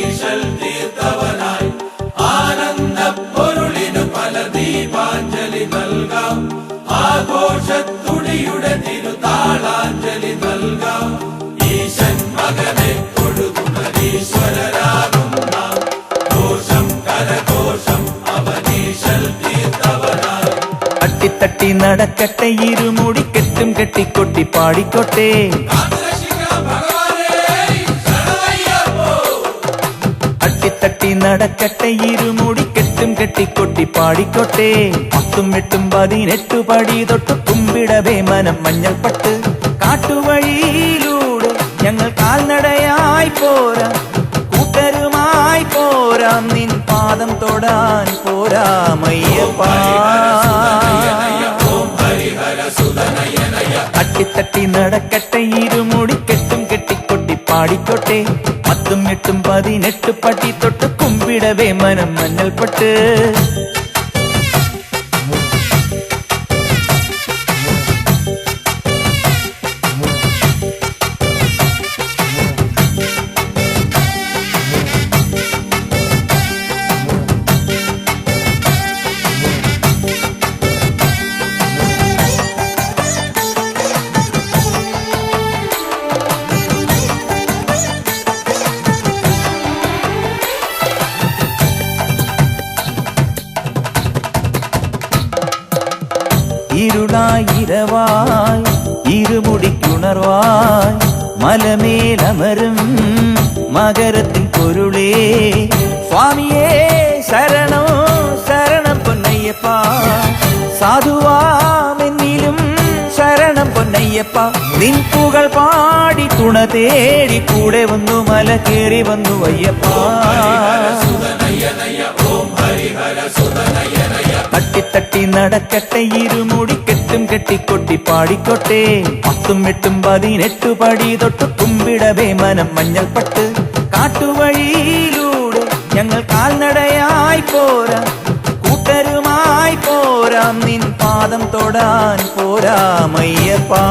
അവനീശൽ തീർത്തവനായി ആനന്ദ പൊരുളിനു പല ദീപാഞ്ജലി നൽകാം. ആഘോഷത്തുടിയുടെ തിരുതാളാഞ്ജലി നൽകാം. ഈശൻ മകനെ തൊഴുതുണരീശ്വരരാകും നാം. ഘോഷം കരഘോഷം അവനീശൽ തീർത്തവനായി. തട്ടി നടക്കട്ടെ ഇരുമുടി കെട്ടും കെട്ടിക്കൊട്ടി പാടിക്കോട്ടെ. തട്ടി നടക്കട്ടെ ഇരുമുടി കെട്ടും കെട്ടിക്കൊട്ടി പാടിക്കോട്ടെ. 10 8 18 പടി തൊട്ട് കുമ്പിടവേ മനം മഞ്ഞൾപ്പട്ട്. കാട്ടുവഴിയിലൂടെ ഞങ്ങൾ കാൽനടയായി പോരാം. കൂട്ടരുമായി പോരാം. നിൻ പാദം തൊടാൻ പോരാമയ്യപ്പാ. തട്ടി നടക്കട്ടെ ഇരുമുടി കെട്ടും കെട്ടിക്കൊട്ടി പാടിക്കോട്ടെ. 10 8 18 പടി തൊട്ട് കുമ്പിടവേ മനം മഞ്ഞൾപ്പട്ട്. ഇരുളായി ഇരവായി ഇരുമുടിക്കുണർവായി മലമേലമരും മകരത്തിൻ പൊരുളേ സ്വാമിയേ ശരണം ശരണം പൊന്നയ്യപ്പ. സാധുവാമെന്നിലും ശരണം പൊന്നയ്യപ്പ. നിൻ പുകൾ പാടി തുണ തേടി കൂടെ വന്നു മല കേറി വന്നു അയ്യപ്പ. തട്ടി നടക്കട്ടെ ഇരുമുടി കെട്ടും കെട്ടിക്കൊട്ടി പാടിക്കോട്ടെ. 10 8 18 പടി തൊട്ട് കുമ്പിടവേ മനം മഞ്ഞൾപ്പട്ട്. കാട്ടുവഴിയിലൂടെ ഞങ്ങൾ കാൽനടയായി പോരാം. കൂട്ടരുമായി പോരാം. നിൻ പാദം തൊടാൻ പോരാമയ്യപ്പാ.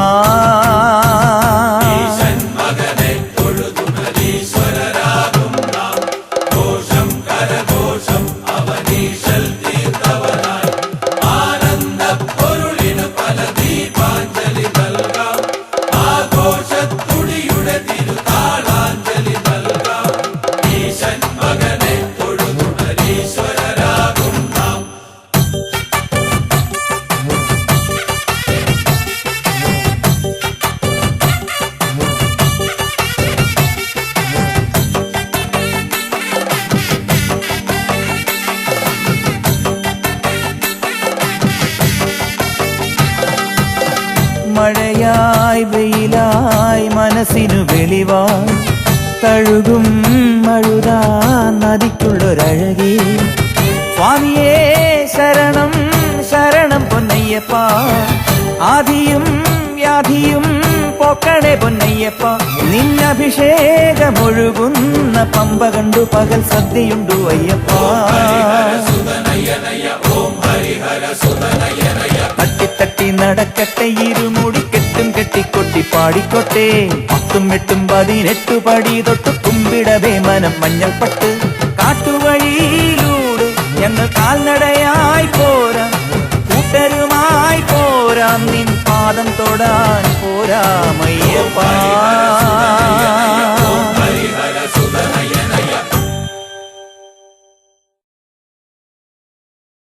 മഴയായി വെയിലായി മനസ്സിനു വെളിവായി തഴുകും മഴുതാ നദിക്കുള്ളൊരഴകേ സ്വാമിയേ ശരണം ശരണം പൊന്നയ്യപ്പ. ആദിയും വ്യാധിയും പോക്കണേ പൊന്നയ്യപ്പ. നിന്നഭിഷേകമൊഴുകുന്ന പമ്പ കണ്ടു പകൽ സദ്യയുണ്ടു അയ്യപ്പ. തട്ടി നടക്കട്ടെ ഇരുമുടി കെട്ടും കെട്ടിക്കൊട്ടി പാടിക്കോട്ടെ. 10 8 18 പടി തൊട്ട് കുമ്പിടവേ മനം മഞ്ഞൾപ്പട്ട്. കാട്ടുവഴിയിലൂടെ ഞങ്ങൾ കാൽനടയായി പോരാം. കൂട്ടരുമായി പോരാം. നിൻ പാദം തൊടാൻ പോരാമയ്യപ്പാ.